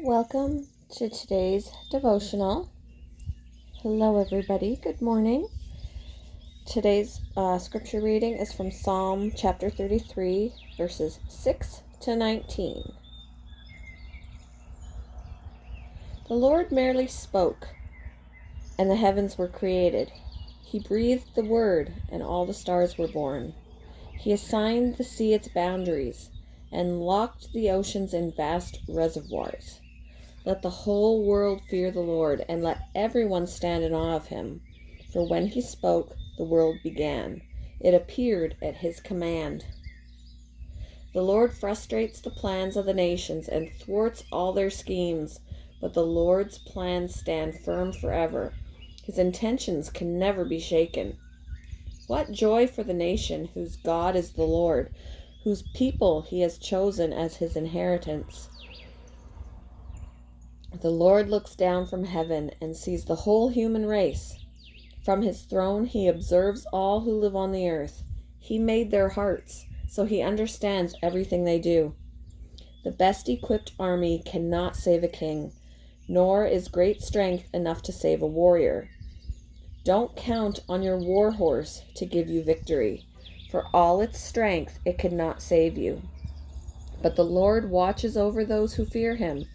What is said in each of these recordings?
Welcome to today's devotional. Hello, everybody. Good morning. Today's scripture reading is from Psalm chapter 33, verses 6 to 19. The Lord merely spoke, and the heavens were created. He breathed the word, and all the stars were born. He assigned the sea its boundaries, and locked the oceans in vast reservoirs. Let the whole world fear the Lord, and let everyone stand in awe of him. For when he spoke, the world began. It appeared at his command. The Lord frustrates the plans of the nations and thwarts all their schemes, but the Lord's plans stand firm forever. His intentions can never be shaken. What joy for the nation whose God is the Lord, whose people he has chosen as his inheritance. The Lord looks down from heaven and sees the whole human race. From his throne he observes all who live on the earth. He made their hearts, so he understands everything they do. The best equipped army cannot save a king, nor is great strength enough to save a warrior. Don't count on your war horse to give you victory. For all its strength, it cannot save you. But the Lord watches over those who fear him,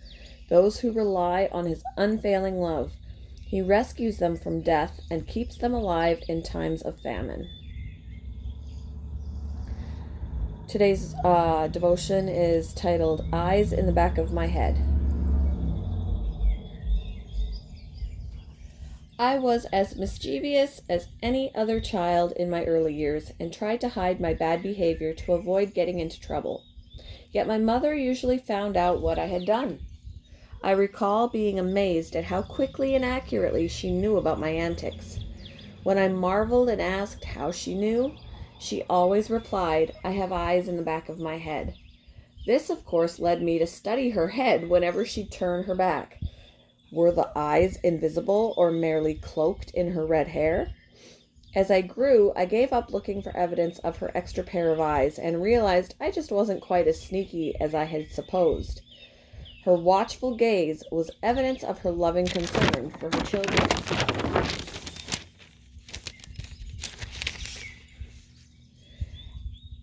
those who rely on his unfailing love. He rescues them from death and keeps them alive in times of famine. Today's devotion is titled, Eyes in the Back of My Head. I was as mischievous as any other child in my early years and tried to hide my bad behavior to avoid getting into trouble. Yet my mother usually found out what I had done. I recall being amazed at how quickly and accurately she knew about my antics. When I marveled and asked how she knew, she always replied, I have eyes in the back of my head. This, of course, led me to study her head whenever she'd turn her back. Were the eyes invisible or merely cloaked in her red hair? As I grew, I gave up looking for evidence of her extra pair of eyes and realized I just wasn't quite as sneaky as I had supposed. Her watchful gaze was evidence of her loving concern for her children.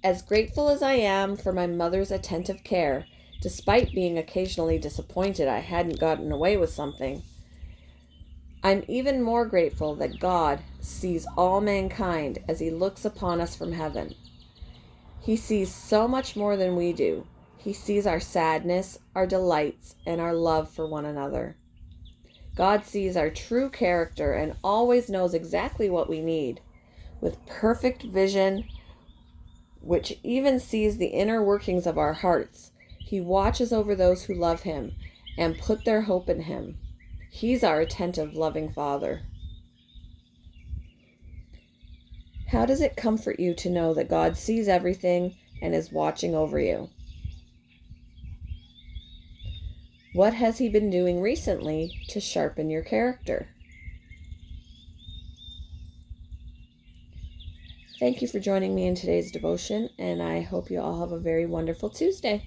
As grateful as I am for my mother's attentive care, despite being occasionally disappointed I hadn't gotten away with something, I'm even more grateful that God sees all mankind as he looks upon us from heaven. He sees so much more than we do. He sees our sadness, our delights, and our love for one another. God sees our true character and always knows exactly what we need. With perfect vision, which even sees the inner workings of our hearts, he watches over those who love him and put their hope in him. He's our attentive, loving Father. How does it comfort you to know that God sees everything and is watching over you? What has he been doing recently to sharpen your character? Thank you for joining me in today's devotion, and I hope you all have a very wonderful Tuesday.